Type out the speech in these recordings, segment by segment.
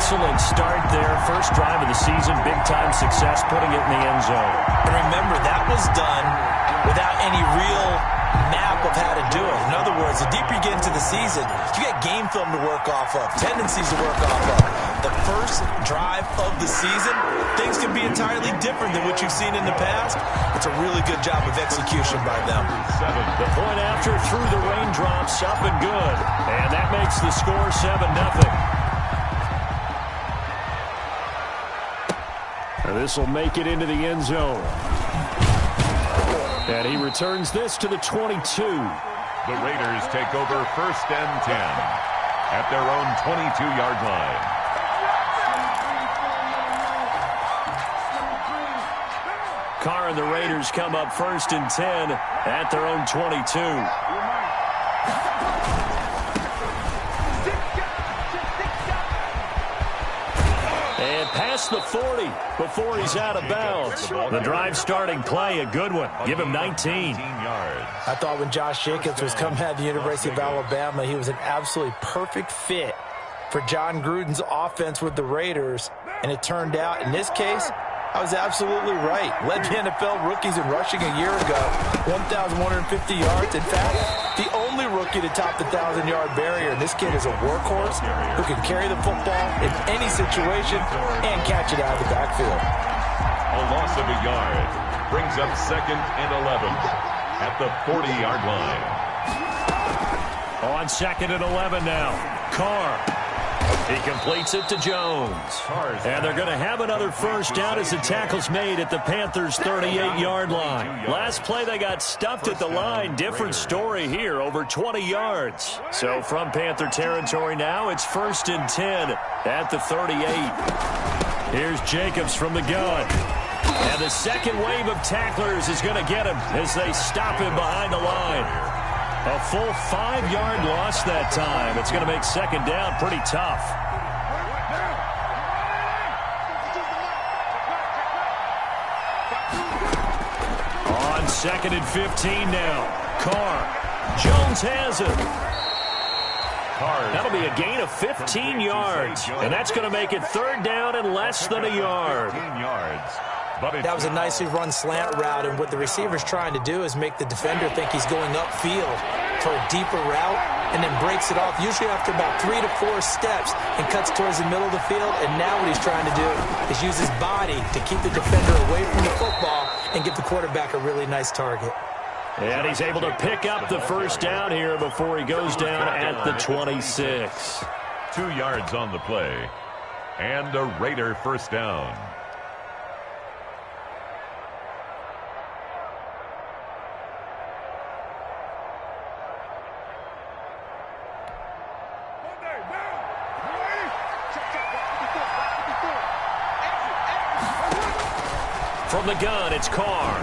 excellent start there. First drive of the season, big-time success, putting it in the end zone. And remember, that was done without any real map of how to do it. In other words, the deeper you get into the season, you get game film to work off of, tendencies to work off of. The first drive of the season, things can be entirely different than what you've seen in the past. It's a really good job of execution by them. The point after through the raindrops, up and good. And that makes the score 7-0. This will make it into the end zone. And he returns this to the 22. The Raiders take over 1st and 10 at their own 22-yard line. Carr and the Raiders come up 1st and 10 at their own 22. And past the 40 before he's out of bounds. The drive starting play, a good one. Give him 19. I thought when Josh Jacobs was coming out of the University of Alabama, he was an absolutely perfect fit for John Gruden's offense with the Raiders. And it turned out, in this case, I was absolutely right. Led the NFL rookies in rushing a year ago, 1,150 yards. In fact, the only rookie to top the 1,000-yard barrier. And this kid is a workhorse who can carry the football in any situation and catch it out of the backfield. A loss of a yard brings up 2nd and 11 at the 40-yard line. On 2nd and 11 now, Carr. He completes it to Jones. And they're going to have another first down as the tackle's made at the Panthers' 38-yard line. Last play, they got stuffed at the line. Different story here, over 20 yards. So from Panther territory now, it's 1st and 10 at the 38. Here's Jacobs from the gun. And the second wave of tacklers is going to get him as they stop him behind the line. A full 5-yard loss that time. It's going to make second down pretty tough. On 2nd and 15 now. Carr. Jones has it. That'll be a gain of 15 yards. And that's going to make it 3rd down and less than a yard. That was a nicely run slant route, and what the receiver's trying to do is make the defender think he's going upfield for a deeper route and then breaks it off, usually after about 3 to 4 steps, and cuts towards the middle of the field. And now what he's trying to do is use his body to keep the defender away from the football and give the quarterback a really nice target. And he's able to pick up the first down here before he goes down at the 26. 2 yards on the play, and a Raider first down. From the gun, it's Carr.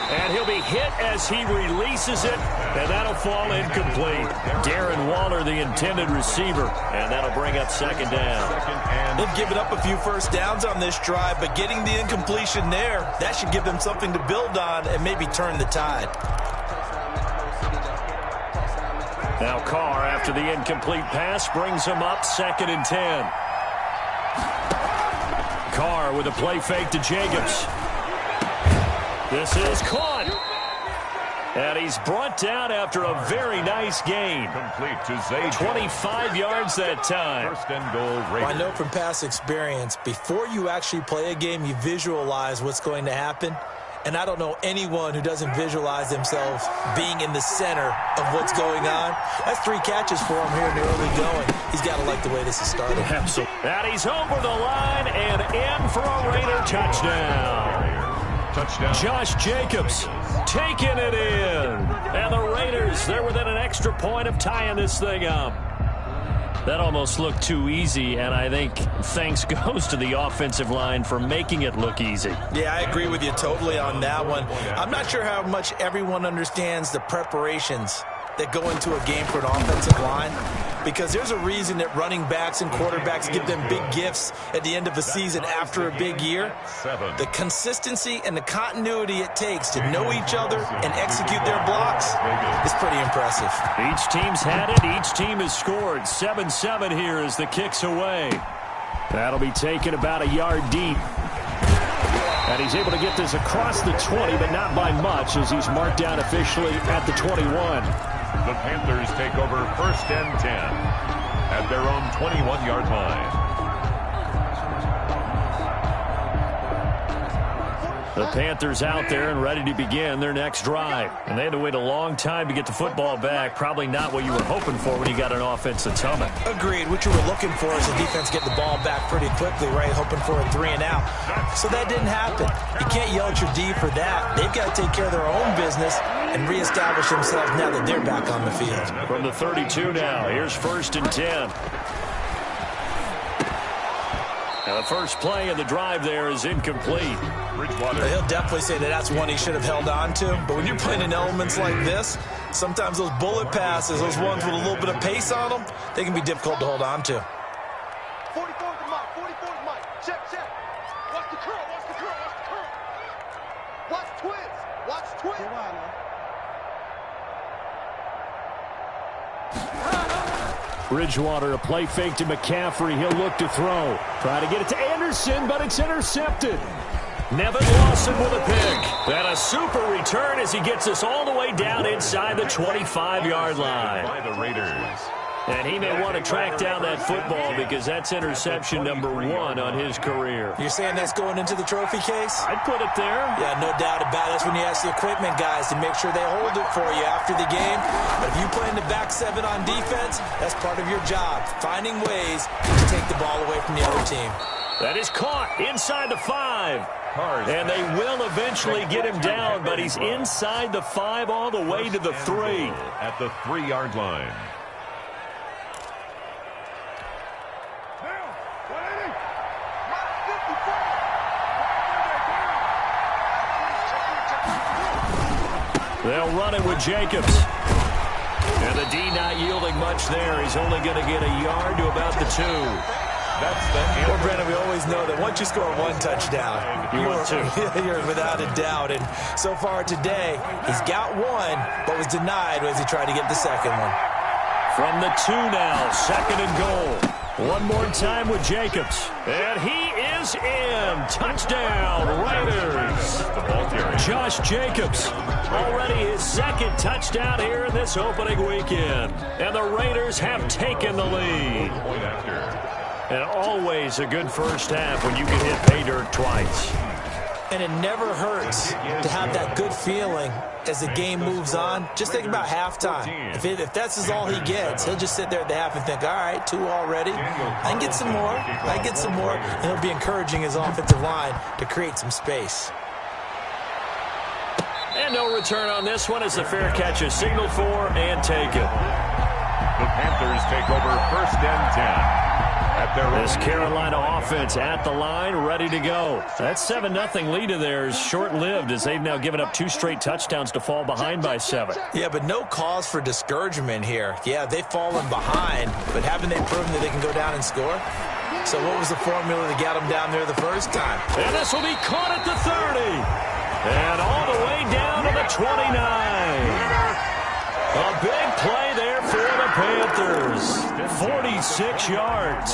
And he'll be hit as he releases it, and that'll fall incomplete. Darren Waller, the intended receiver, and that'll bring up second down. They've given up a few first downs on this drive, but getting the incompletion there, that should give them something to build on and maybe turn the tide. Now Carr, after the incomplete pass, brings him up 2nd and 10. Carr with a play fake to Jacobs. This is caught. And he's brought down after a very nice gain. Complete to Zay. 25 yards that time. 1st and goal, Raiders. Well, I know from past experience, before you actually play a game, you visualize what's going to happen. And I don't know anyone who doesn't visualize themselves being in the center of what's going on. That's 3 catches for him here in the early going. He's got to like the way this is started. Absolutely. And he's over the line and in for a Raider touchdown. Josh Jacobs taking it in. And the Raiders, they're within an extra point of tying this thing up. That almost looked too easy, and I think thanks goes to the offensive line for making it look easy. Yeah, I agree with you totally on that one. I'm not sure how much everyone understands the preparations that go into a game for an offensive line, because there's a reason that running backs and quarterbacks give them big gifts at the end of the season after a big year. The consistency and the continuity it takes to know each other and execute their blocks is pretty impressive. Each team's had it. Each team has scored. 7-7 here as the kick's away. That'll be taken about a yard deep. And he's able to get this across the 20, but not by much, as he's marked down officially at the 21. The Panthers take over 1st and 10 at their own 21-yard line. The Panthers out there and ready to begin their next drive. And they had to wait a long time to get the football back. Probably not what you were hoping for when you got an offense that's humming. Agreed. What you were looking for is the defense getting the ball back pretty quickly, right? Hoping for a 3 and out. So that didn't happen. You can't yell at your D for that. They've got to take care of their own business and reestablish themselves now that they're back on the field. From the 32 now, here's 1st and 10. Now the first play of the drive there is incomplete. He'll definitely say that that's one he should have held on to. But when you're playing in elements like this, sometimes those bullet passes, those ones with a little bit of pace on them, they can be difficult to hold on to. 44's the mark, 44's Mike. Check, check. Watch the curl, watch the curl, watch the curl. Watch twins, watch twins. Bridgewater, a play fake to McCaffrey. He'll look to throw. Try to get it to Anderson, but it's intercepted. Nevin Lawson with a pick. And a super return as he gets us all the way down inside the 25-yard line. By the Raiders. And he may want to track down that football because that's interception number 1 on his career. You're saying that's going into the trophy case? I'd put it there. Yeah, no doubt about it. That's when you ask the equipment guys to make sure they hold it for you after the game. But if you play in the back 7 on defense, that's part of your job, finding ways to take the ball away from the other team. That is caught inside the 5. And they will eventually get him down, but he's inside the 5 all the way to the 3. At the 3-yard line. They'll run it with Jacobs. And the D not yielding much there. He's only going to get a yard to about the 2. That's the Well, Brandon, we always know that once you score 1 touchdown, you're without a doubt. And so far today, he's got 1, but was denied as he tried to get the second one. From the 2 now, 2nd and goal. One more time with Jacobs. And he is in. Touchdown, Raiders. Josh Jacobs, already his 2nd touchdown here in this opening weekend. And the Raiders have taken the lead. And always a good first half when you can hit pay dirt twice. And it never hurts to have that good feeling as the game moves on. Just think about halftime. If that's all he gets, he'll just sit there at the half and think, all right, 2 already. I can get some more. I can get some more. And he'll be encouraging his offensive line to create some space. And no return on this one as the fair catch is signaled for and taken. The Panthers take over 1st and 10. This Carolina offense at the line, ready to go. That 7-0 lead of theirs short-lived as they've now given up 2 straight touchdowns to fall behind by 7. Yeah, but no cause for discouragement here. Yeah, they've fallen behind, but haven't they proven that they can go down and score? So what was the formula that got them down there the first time? And this will be caught at the 30. And all the way down to the 29. A big play there for the Panthers. 46 yards.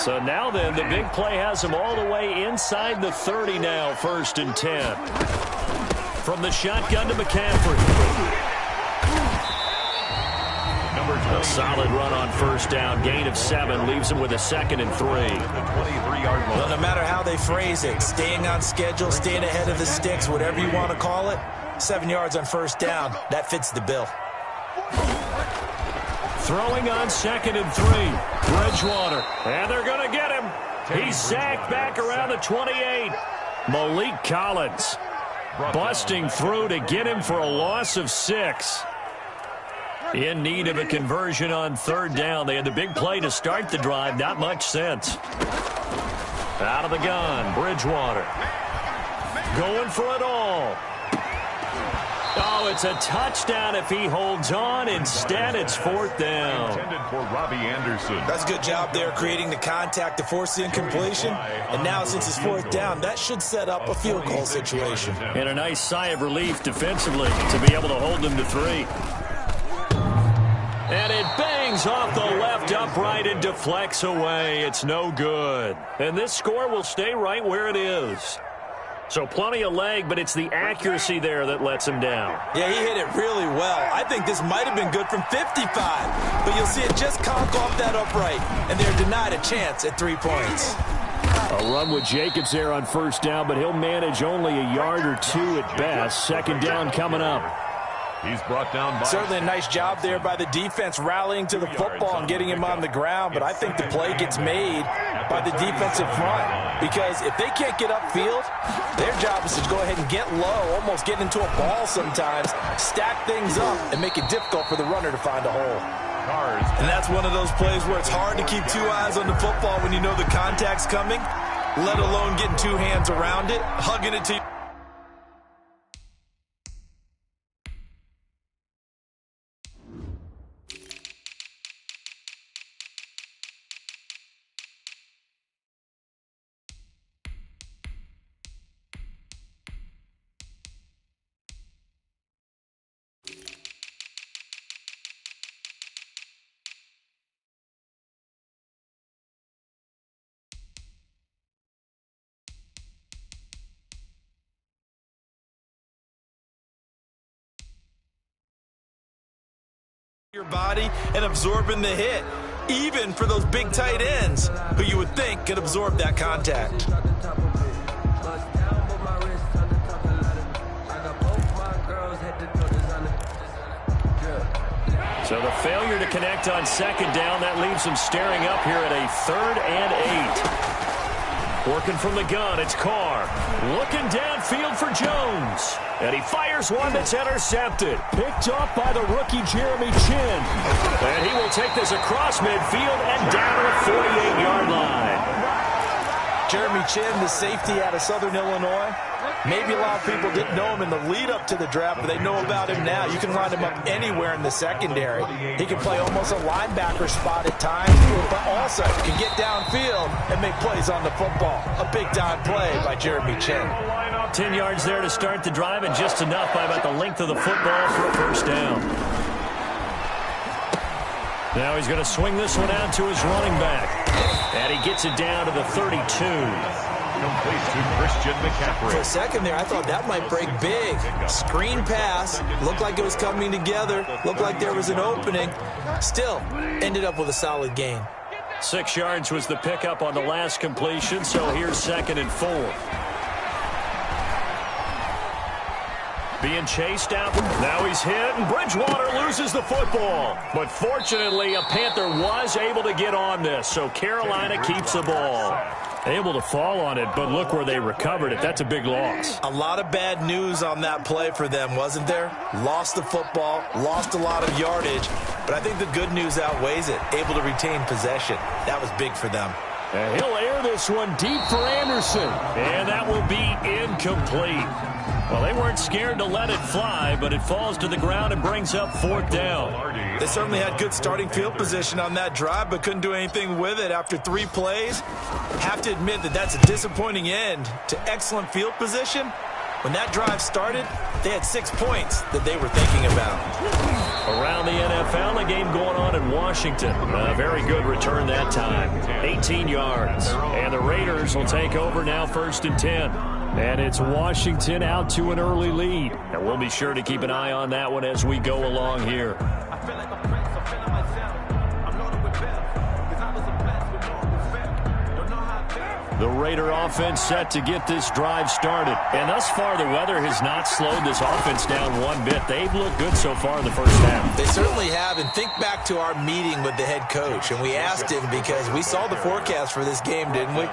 So now then, the big play has them all the way inside the 30 now, 1st and 10. From the shotgun to McCaffrey. A solid run on 1st down. Gain of 7 leaves them with a 2nd and 3. Well, no matter how they phrase it, staying on schedule, staying ahead of the sticks, whatever you want to call it, 7 yards on 1st down, that fits the bill. Throwing on 2nd and 3. Bridgewater. And they're going to get him. He's sacked back around the 28. Malik Collins busting through to get him for a loss of 6. In need of a conversion on 3rd down. They had the big play to start the drive. Not much sense. Out of the gun, Bridgewater. Going for it all. Oh, it's a touchdown if he holds on. Instead, it's 4th down. Intended for Robbie Anderson. That's a good job there creating the contact to force the incompletion. And now, since it's 4th down, that should set up a field goal situation. And a nice sigh of relief defensively to be able to hold them to 3. And it bangs off the left upright and deflects away. It's no good. And this score will stay right where it is. So plenty of leg, but it's the accuracy there that lets him down. Yeah, he hit it really well. I think this might have been good from 55. But you'll see it just conk off that upright. And they're denied a chance at 3 points. A run with Jacobs there on first down, but he'll manage only a yard or two at best. Second down coming up. He's brought down by... Certainly a nice job there by the defense rallying to the football and getting him on the ground, but I think the play gets made by the defensive front because if they can't get upfield, their job is to go ahead and get low, almost get into a ball sometimes, stack things up, and make it difficult for the runner to find a hole. And that's one of those plays where it's hard to keep two eyes on the football when you know the contact's coming, let alone getting two hands around it, hugging it to you. Your body and absorbing the hit, even for those big tight ends who you would think could absorb that contact. So the failure to connect on second down, that leaves him staring up here at a 3rd and 8. Working from the gun, it's Carr. Looking downfield for Jones. And he fires one that's intercepted. Picked off by the rookie Jeremy Chin. And he will take this across midfield and down to the 48-yard line. Jeremy Chin, the safety out of Southern Illinois. Maybe a lot of people didn't know him in the lead-up to the draft, but they know about him now. You can line him up anywhere in the secondary. He can play almost a linebacker spot at times, but also can get downfield and make plays on the football. A big-time play by Jeremy Chin. 10 yards there to start the drive, and just enough by about the length of the football for a first down. Now he's going to swing this one out to his running back. And he gets it down to the 32. Complete to Christian McCaffrey. For a second there, I thought that might break big. Screen pass. Looked like it was coming together. Looked like there was an opening. Still, ended up with a solid gain. 6 yards was the pickup on the last completion, so here's 2nd and 4. Being chased out. Now he's hit, and Bridgewater loses the football. But fortunately, a Panther was able to get on this, so Carolina keeps the ball. Able to fall on it, but look where they recovered it. That's a big loss. A lot of bad news on that play for them, wasn't there? Lost the football, lost a lot of yardage, but I think the good news outweighs it. Able to retain possession. That was big for them. And he'll air this one deep for Anderson, and that will be incomplete. Well, they weren't scared to let it fly, but it falls to the ground and brings up 4th down. They certainly had good starting field position on that drive, but couldn't do anything with it after 3 plays. Have to admit that that's a disappointing end to excellent field position. When that drive started, they had 6 points that they were thinking about. Around the NFL, a game going on in Washington. A very good return that time. 18 yards. And the Raiders will take over now 1st and 10. And it's Washington out to an early lead. And we'll be sure to keep an eye on that one as we go along here. The Raider offense set to get this drive started. And thus far, the weather has not slowed this offense down one bit. They've looked good so far in the first half. They certainly have. And think back to our meeting with the head coach. And we asked him because we saw the forecast for this game, didn't we?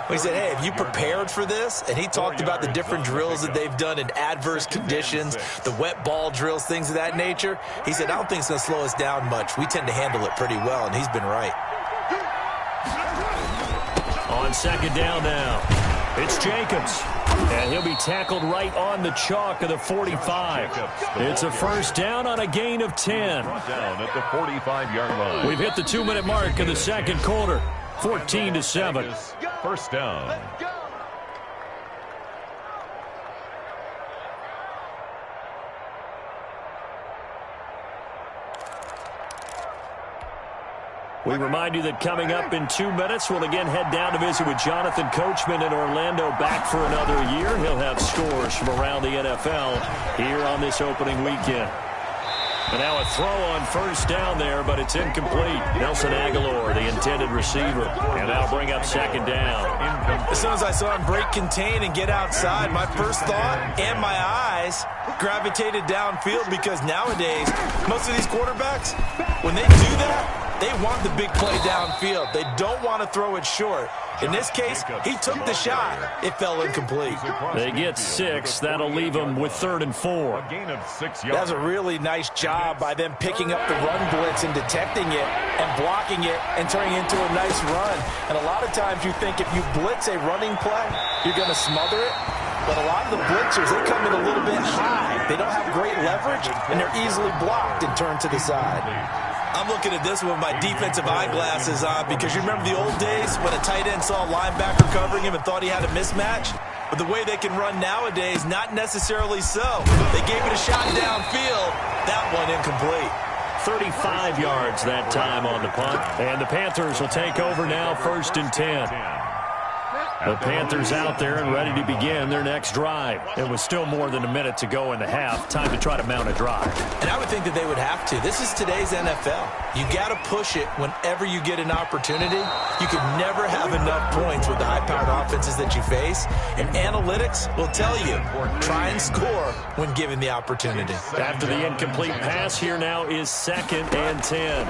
We said, hey, have you prepared for this? And he talked about the different drills that they've done in adverse conditions, the wet ball drills, things of that nature. He said, I don't think it's going to slow us down much. We tend to handle it pretty well, and he's been right. On 2nd down now, it's Jacobs. And he'll be tackled right on the chalk of the 45. It's a first down on a gain of 10. Down at the 45-yard line. We've hit the 2-minute mark of the second quarter. 14-7. First down. We remind you that coming up in 2 minutes, we'll again head down to visit with Jonathan Coachman in Orlando, back for another year. He'll have scores from around the NFL here on this opening weekend. And now a throw on first down there, but it's incomplete. Nelson Aguilar, the intended receiver. And that'll bring up second down. As soon as I saw him break contain and get outside, my first thought and my eyes gravitated downfield, because nowadays, most of these quarterbacks, when they do that, they want the big play downfield. They don't want to throw it short. In this case, he took the shot. It fell incomplete. They get 6. That'll leave them with 3rd and 4. A gain of 6 yards. That's a really nice job by them picking up the run blitz and detecting it and blocking it and turning it into a nice run. And a lot of times you think if you blitz a running play, you're going to smother it. But a lot of the blitzers, they come in a little bit high. They don't have great leverage, and they're easily blocked and turned to the side. I'm looking at this with my defensive eyeglasses on, because you remember the old days when a tight end saw a linebacker covering him and thought he had a mismatch? But the way they can run nowadays, not necessarily so. They gave it a shot downfield. That one incomplete. 35 yards that time on the punt. And the Panthers will take over now, 1st and 10. The Panthers out there and ready to begin their next drive. It was still more than a minute to go in the half. Time to try to mount a drive. And I would think that they would have to. This is today's NFL. You got to push it whenever you get an opportunity. You can never have enough points with the high-powered offenses that you face. And analytics will tell you, try and score when given the opportunity. After the incomplete pass, here now is 2nd and 10.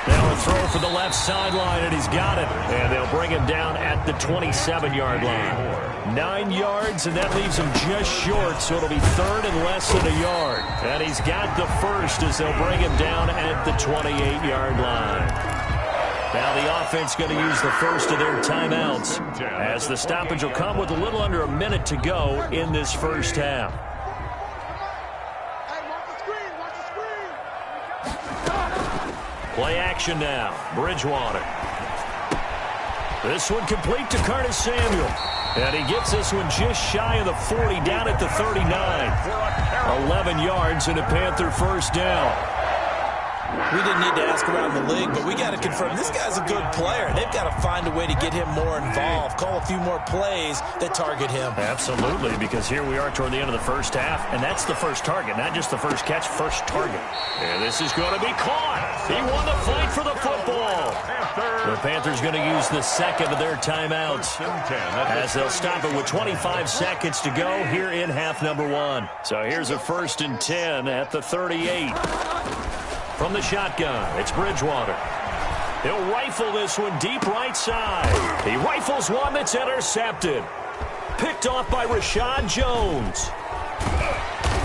Now a throw for the left sideline, and he's got it. And they'll bring him down at the 27-yard line. 9 yards, and that leaves him just short, so it'll be 3rd and less than a yard. And he's got the first as they'll bring him down at the 28-yard line. Now the offense going to use the first of their timeouts, as the stoppage will come with a little under a minute to go in this first half. Play action now. Bridgewater. This one complete to Curtis Samuel. And he gets this one just shy of the 40, down at the 39. 11 yards and a Panther first down. We didn't need to ask around the league, but we got to confirm this guy's a good player. They've got to find a way to get him more involved, call a few more plays that target him. Absolutely, because here we are toward the end of the first half, and that's the first target, not just the first catch, first target. And this is going to be caught. He won the fight for the football. The Panthers going to use the second of their timeouts, as they'll stop it with 25 seconds to go here in half number 1. So here's a 1st and 10 at the 38. From the shotgun, it's Bridgewater. He'll rifle this one deep right side. He rifles one that's intercepted. Picked off by Rashad Jones.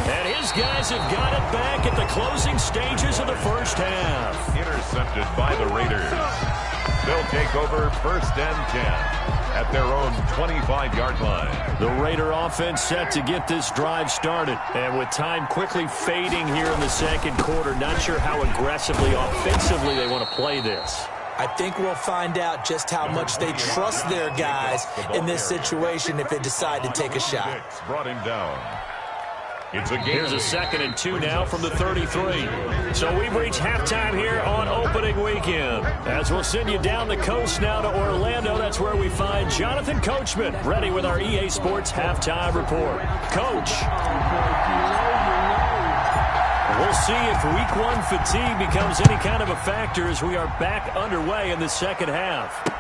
And his guys have got it back at the closing stages of the first half. Intercepted by the Raiders. They'll take over 1st and 10 at their own 25-yard line. The Raider offense set to get this drive started. And with time quickly fading here in the second quarter, not sure how aggressively, offensively they want to play this. I think we'll find out just how much they trust their guys in this situation if they decide to take a shot. Brought him down. It's a game. Here's a 2nd and 2 now from the 33. So we've reached halftime here on opening weekend. As we'll send you down the coast now to Orlando, that's where we find Jonathan Coachman, ready with our EA Sports halftime report. Coach. We'll see if week 1 fatigue becomes any kind of a factor as we are back underway in the second half.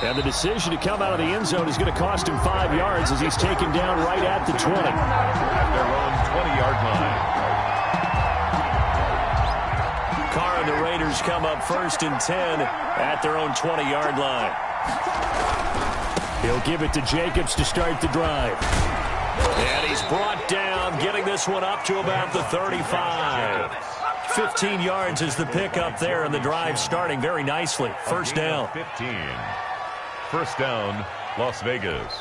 And the decision to come out of the end zone is going to cost him 5 yards as he's taken down right at the 20. At their own 20-yard line. Carr and the Raiders come up 1st and 10 at their own 20-yard line. He'll give it to Jacobs to start the drive. And he's brought down, getting this one up to about the 35. 15 yards is the pickup there, and the drive starting very nicely. First down. 15. First down, Las Vegas.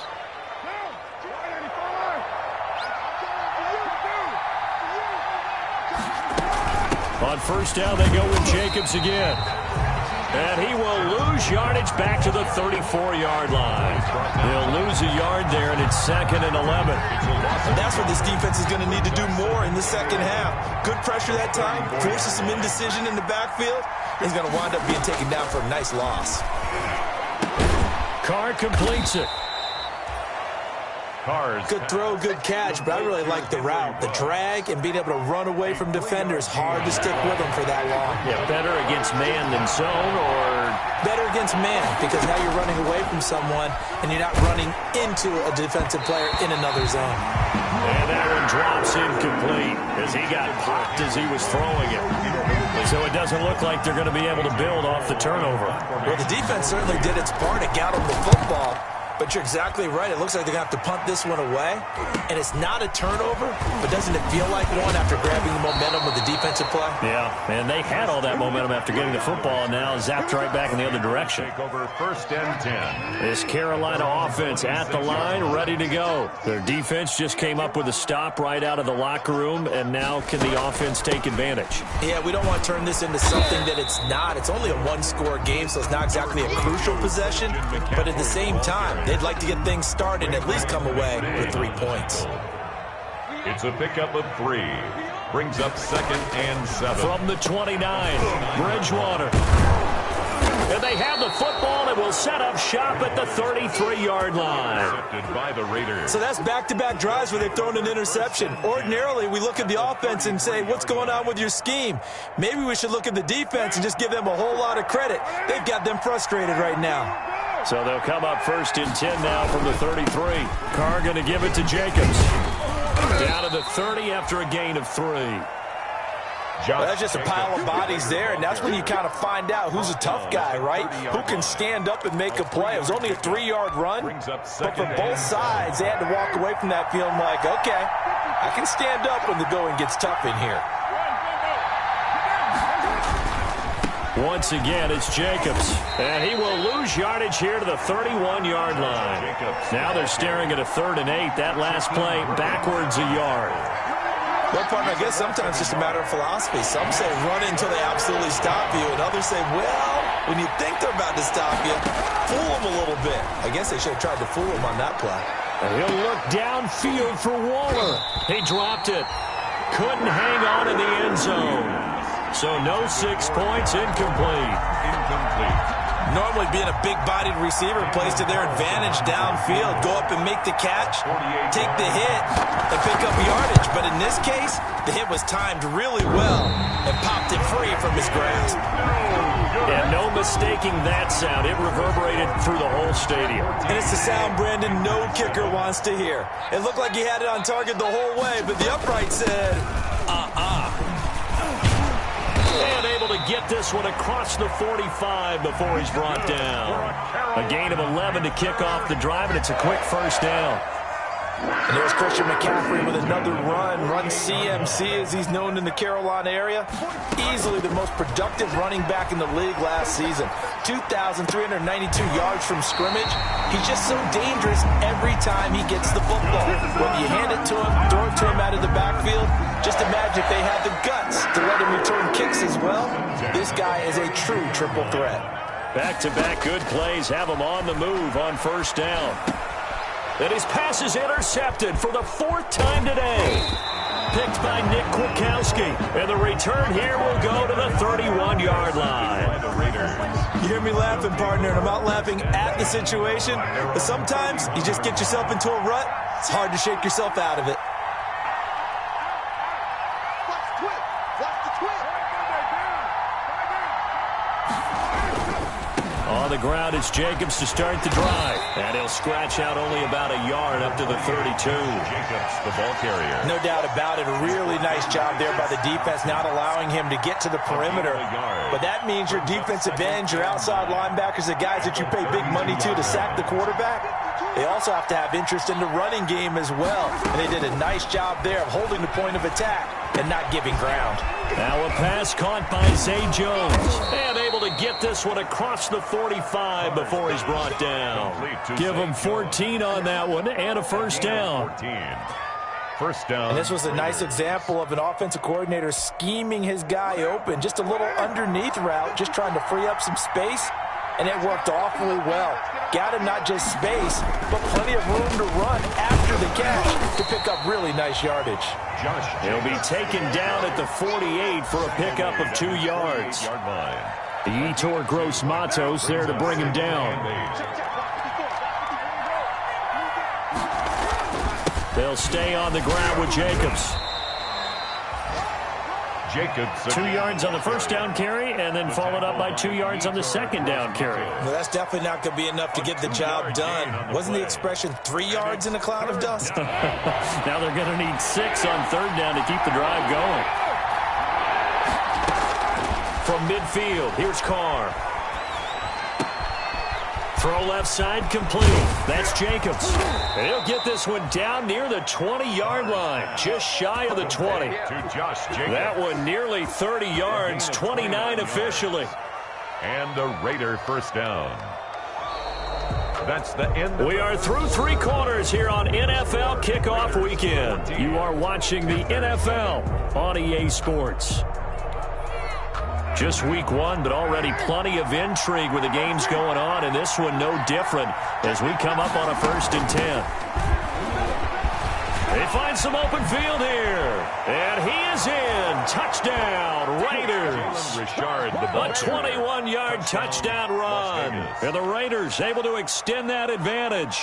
On first down, they go with Jacobs again. And he will lose yardage back to the 34-yard line. He'll lose a yard there, and it's 2nd and 11. That's what this defense is going to need to do more in the second half. Good pressure that time, forces some indecision in the backfield. He's going to wind up being taken down for a nice loss. Carr completes it. Good throw, good catch, but I really like the route. The drag and being able to run away from defenders. Hard to stick with them for that long. Yeah, better against man than zone, or better against man, because now you're running away from someone and you're not running into a defensive player in another zone. And that one drops incomplete as he got popped as he was throwing it. So it doesn't look like they're going to be able to build off the turnover. Well, the defense certainly did its part to get them the football. But you're exactly right. It looks like they're going to have to punt this one away. And it's not a turnover, but doesn't it feel like one after grabbing the momentum with the defensive play? Yeah, and they had all that momentum after getting the football, and now zapped right back in the other direction. Take over 1st and 10. This Carolina offense at the line, ready to go. Their defense just came up with a stop right out of the locker room, and now can the offense take advantage? Yeah, we don't want to turn this into something that it's not. It's only a one-score game, so it's not exactly a crucial possession. But at the same time, they'd like to get things started and at least come away with 3 points. It's a pickup of 3. Brings up 2nd and 7. From the 29, Bridgewater. And they have the football and will set up shop at the 33-yard line. Intercepted by the Raiders. So that's back-to-back drives where they've thrown an interception. Ordinarily, we look at the offense and say, what's going on with your scheme? Maybe we should look at the defense and just give them a whole lot of credit. They've got them frustrated right now. So they'll come up 1st and 10 now from the 33. Carr going to give it to Jacobs. Down to the 30 after a gain of 3. Well, that's just a pile of bodies there, and that's when you kind of find out who's a tough guy, right? Who can stand up and make a play. It was only a 3-yard run, but for both sides, they had to walk away from that feeling like, okay, I can stand up when the going gets tough in here. Once again, it's Jacobs, and he will lose yardage here to the 31-yard line. Now they're staring at a 3rd and 8. That last play backwards a yard. Well, partner, I guess sometimes it's just a matter of philosophy. Some say run until they absolutely stop you, and others say, well, when you think they're about to stop you, fool them a little bit. I guess they should have tried to fool them on that play. And he'll look downfield for Waller. He dropped it. Couldn't hang on in the end zone. So no 6 points, incomplete. Normally being a big-bodied receiver plays to their advantage downfield. Go up and make the catch, take the hit, and pick up yardage. But in this case, the hit was timed really well and popped it free from his grasp. And no mistaking that sound. It reverberated through the whole stadium. And it's the sound Brandon no kicker wants to hear. It looked like he had it on target the whole way, but the upright said, And able to get this one across the 45 before he's brought down. A gain of 11 to kick off the drive, and it's a quick 1st down. And there's Christian McCaffrey with another run CMC as he's known in the Carolina area. Easily the most productive running back in the league last season. 2,392 yards from scrimmage. He's just so dangerous every time he gets the football. Whether you hand it to him, throw it to him out of the backfield, just imagine if they had the guts to let him return kicks as well. This guy is a true triple threat. Back-to-back good plays have him on the move on 1st down. And his pass is intercepted for the 4th time today. Picked by Nick Kwiatkowski. And the return here will go to the 31-yard line. You hear me laughing, partner, and I'm not laughing at the situation. But sometimes you just get yourself into a rut. It's hard to shake yourself out of it. On the ground, it's Jacobs to start the drive. And he'll scratch out only about a yard up to the 32. Jacobs, the ball carrier. No doubt about it. A really nice job there by the defense, not allowing him to get to the perimeter. But that means your defensive ends, your outside linebackers, the guys that you pay big money to sack the quarterback, they also have to have interest in the running game as well. And they did a nice job there of holding the point of attack and not giving ground. Now a pass caught by Zay Jones. And able to get this one across the 45 before he's brought down. Give him 14 on that one and a 1st down. First down. And this was a nice example of an offensive coordinator scheming his guy open. Just a little underneath route, just trying to free up some space, and it worked awfully well. Got him not just space, but plenty of room to run after the catch to pick up really nice yardage. He'll be taken down at the 48 for a pickup of 2 yards. The Etor Gross Matos there to bring him down. They'll stay on the ground with Jacobs. 2 yards on the first down carry, and then followed up by 2 yards on the second down carry. Well, that's definitely not going to be enough to get the job done. Wasn't the expression 3 yards in a cloud of dust? Now they're going to need 6 on third down to keep the drive going. From midfield, here's Carr. Throw left side complete. That's Jacobs. And he'll get this one down near the 20-yard line, just shy of the 20. That one nearly 30 yards, 29 officially. And a Raider first down. That's the end. We are through 3 quarters here on NFL Kickoff Weekend. You are watching the NFL on EA Sports. Just week 1, but already plenty of intrigue with the games going on, and this one no different as we come up on a 1st and 10. They find some open field here, and he is in. Touchdown, Raiders. A 21-yard touchdown run, and the Raiders able to extend that advantage.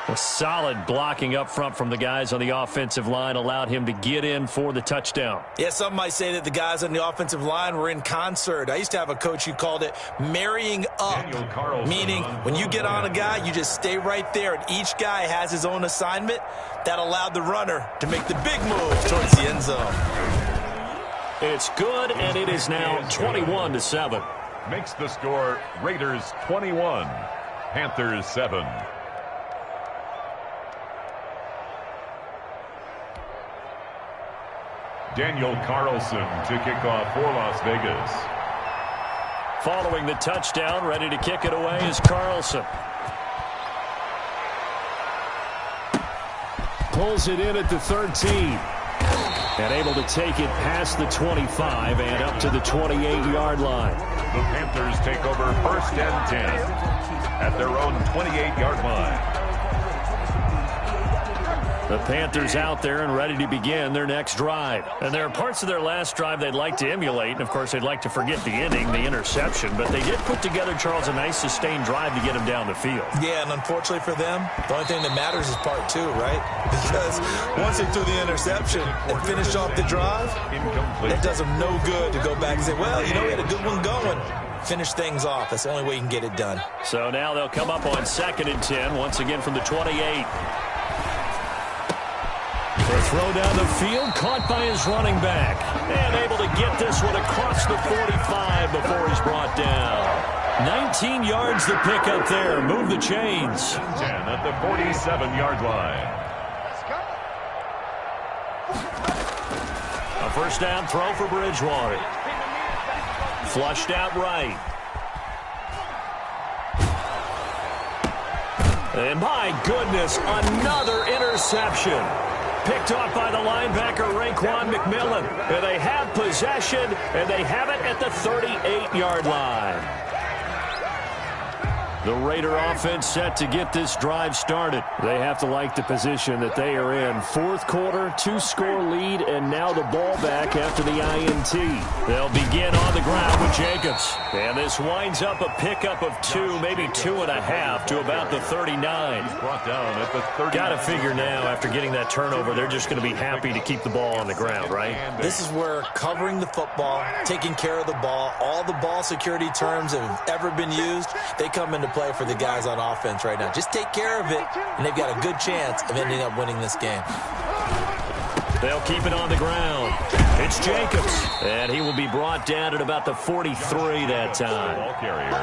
A solid blocking up front from the guys on the offensive line allowed him to get in for the touchdown. Yeah, some might say that the guys on the offensive line were in concert. I used to have a coach who called it marrying up, meaning when you get on a guy, you just stay right there, and each guy has his own assignment. That allowed the runner to make the big move towards the end zone. It's good, and it is now 21-7. Makes the score Raiders 21, Panthers 7. Daniel Carlson to kick off for Las Vegas. Following the touchdown, ready to kick it away is Carlson. Pulls it in at the 13. And able to take it past the 25 and up to the 28-yard line. The Panthers take over 1st and 10 at their own 28-yard line. The Panthers out there and ready to begin their next drive. And there are parts of their last drive they'd like to emulate. And, of course, they'd like to forget the inning, the interception. But they did put together, Charles, a nice sustained drive to get him down the field. Yeah, and unfortunately for them, the only thing that matters is part 2, right? Because once they threw the interception and finished off the drive, it does them no good to go back and say, well, you know, we had a good one going. Finish things off. That's the only way you can get it done. So now they'll come up on 2nd and 10, once again from the 28. The throw down the field, caught by his running back. And able to get this one across the 45 before he's brought down. 19 yards to pick up there. Move the chains. 10 at the 47-yard line. A first down throw for Bridgewater. Flushed out right. And my goodness, another interception. Picked off by the linebacker, Raekwon McMillan. And they have possession, and they have it at the 38-yard line. The Raider offense set to get this drive started. They have to like the position that they are in. 4th quarter, 2-score lead, and now the ball back after the INT. They'll begin on the ground with Jacobs. And this winds up a pickup of 2, maybe 2.5 to about the 39. Brought down at the 30. Got to figure now, after getting that turnover, they're just going to be happy to keep the ball on the ground, right? This is where covering the football, taking care of the ball, all the ball security terms that have ever been used, they come into play for the guys on offense right now. Just take care of it, and they've got a good chance of ending up winning this game. They'll keep it on the ground. It's Jacobs, and he will be brought down at about the 43 that time. Ball carrier.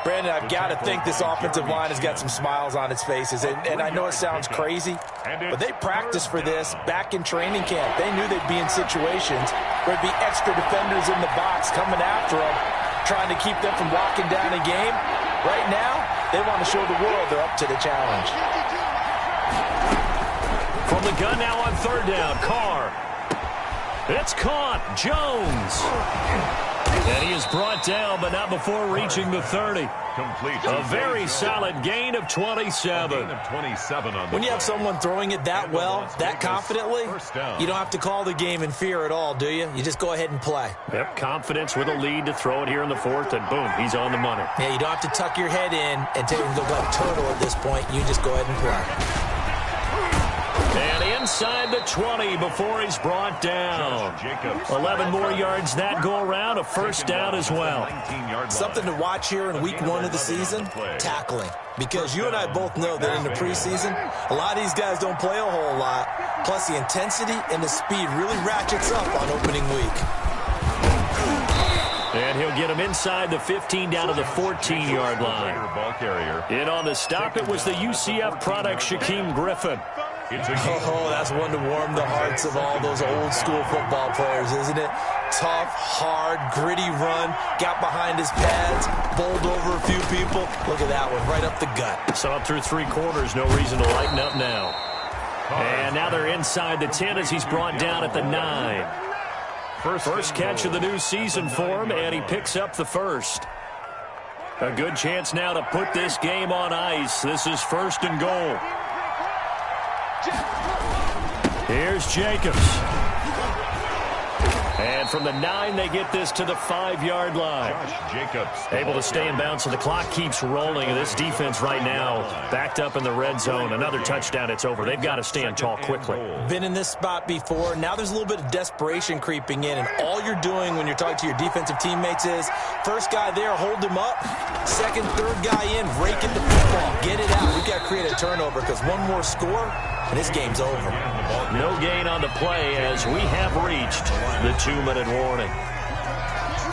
Brandon, I've got to think this offensive line has got some smiles on its faces, and I know it sounds crazy, but they practiced for this back in training camp. They knew they'd be in situations where there'd be extra defenders in the box coming after them, trying to keep them from locking down a game. Right now, they want to show the world they're up to the challenge. From From the gun now on third down, Carr. It's caught, Jones. And he is brought down, but not before reaching the 30. Complete. A very solid gain of 27. Gain of 27 on the When you have play. someone throwing it that well, that confidently, you don't have to call the game in fear at all, do you? You just go ahead and play. Yep, confidence with a lead to throw it here in the fourth, and boom, he's on the money. Yeah, you don't have to tuck your head in and take the turtle at this point. You just go ahead and play. And inside the 20 before he's brought down. 11 more yards that go around, a first down as well. Something to watch here in week 1 of the season, tackling. Because you and I both know that in the preseason, a lot of these guys don't play a whole lot. Plus the intensity and the speed really ratchets up on opening week. And he'll get him inside the 15 down to the 14-yard line. In on the stop, it was the UCF product, Shaquem Griffin. Oh, that's one to warm the hearts of all those old school football players, isn't it? Tough, hard, gritty run, got behind his pads, bowled over a few people. Look at that one, right up the gut. Saw it through 3 quarters, no reason to lighten up now. And now they're inside the 10 as he's brought down at the 9. First catch of the new season for him, and he picks up the first. A good chance now to put this game on ice. This is 1st and goal. Here's Jacobs. And from the 9, they get this to the 5-yard line. Able to stay in bounds, so the clock keeps rolling. This defense right now backed up in the red zone. Another touchdown, it's over. They've got to stand tall quickly. Been in this spot before. Now there's a little bit of desperation creeping in, and all you're doing when you're talking to your defensive teammates is first guy there, hold him up. Second, third guy in, rake at the football. Get it out. We've got to create a turnover because one more score, and this game's over. No gain on the play as we have reached the 2-minute warning.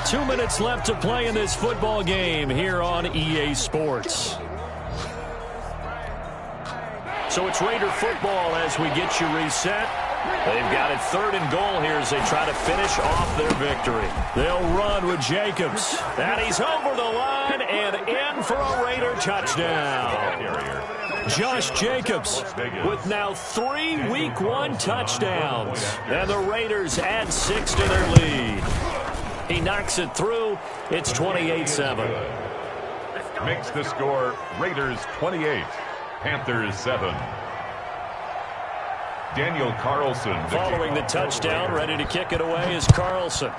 2 minutes left to play in this football game here on EA Sports. So it's Raider football as we get you reset. They've got it 3rd and goal here as they try to finish off their victory. They'll run with Jacobs. And he's over the line and in for a Raider touchdown. Josh Jacobs with now 3 Week 1 touchdowns. And the Raiders add 6 to their lead. He knocks it through. It's 28-7. Makes the score Raiders 28, Panthers 7. Daniel Carlson. Following the touchdown, ready to kick it away is Carlson.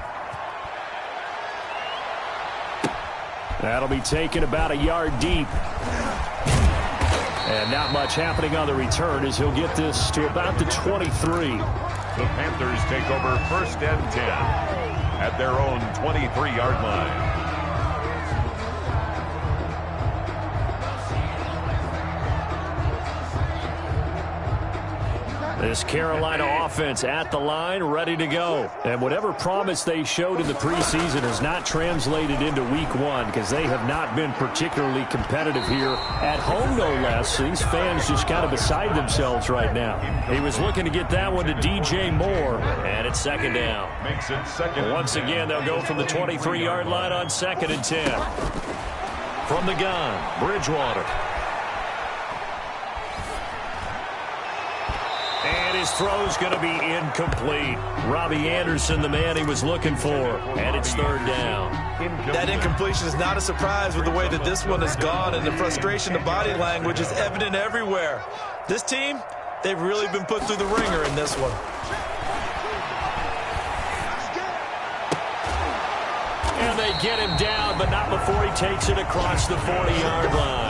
That'll be taken about a yard deep. And not much happening on the return as he'll get this to about the 23. The Panthers take over 1st and 10 at their own 23-yard line. This Carolina offense at the line, ready to go. And whatever promise they showed in the preseason has not translated into Week 1 because they have not been particularly competitive here at home, no less. So these fans just kind of beside themselves right now. He was looking to get that one to DJ Moore, and it's 2nd down. Makes it 2nd. Once again, they'll go from the 23-yard line on 2nd and 10. From the gun, Bridgewater. And his throw's going to be incomplete. Robbie Anderson, the man he was looking for. And it's 3rd down. That incompletion is not a surprise with the way that this one has gone, and the frustration, the body language is evident everywhere. This team, they've really been put through the ringer in this one. And they get him down, but not before he takes it across the 40-yard line.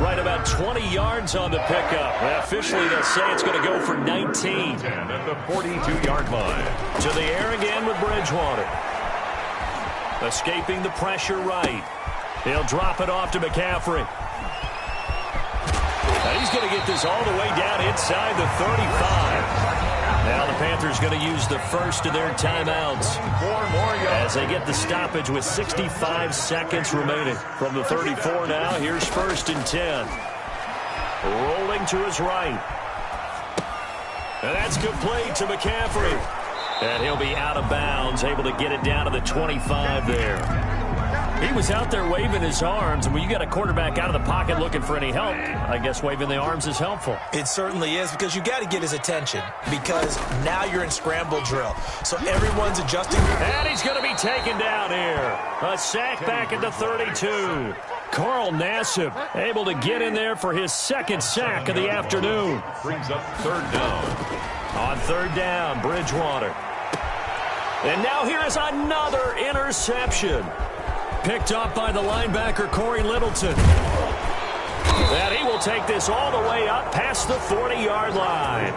Right about 20 yards on the pickup. Well, officially, they'll say it's going to go for 19. At the 42-yard line. To the air again with Bridgewater. Escaping the pressure right. He'll drop it off to McCaffrey. And he's going to get this all the way down inside the 35. Now the Panthers going to use the first of their timeouts as they get the stoppage with 65 seconds remaining. From the 34 now, here's 1st and 10. Rolling to his right. And that's complete to McCaffrey. And he'll be out of bounds, able to get it down to the 25 there. He he was out there waving his arms, and when you got a quarterback out of the pocket looking for any help, I guess waving the arms is helpful. It certainly is, because you got to get his attention, because now you're in scramble drill. So everyone's adjusting. And he's going to be taken down here. A sack back at the 32. Carl Nassib able to get in there for his second sack of the afternoon. Brings up third down. On third down, Bridgewater. And now here is another interception. Picked up by the linebacker, Corey Littleton. And he will take this all the way up past the 40-yard line.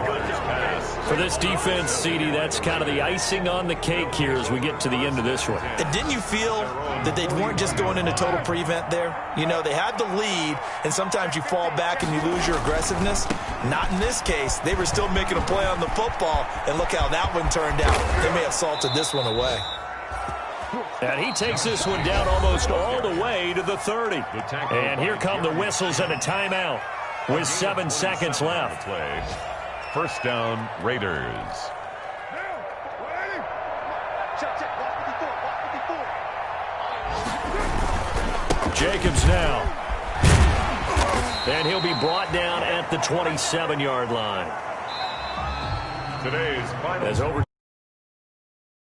For this defense, CD, that's kind of the icing on the cake here as we get to the end of this one. And didn't you feel that they weren't just going into total prevent there? You know, they had the lead, and sometimes you fall back and you lose your aggressiveness. Not in this case. They were still making a play on the football, and look how that one turned out. They may have salted this one away. And he takes this one down almost all the way to the 30. And here come the whistles and a timeout with 7 seconds left. First down, Raiders. Jacobs now. And he'll be brought down at the 27-yard line. Today's final as overtime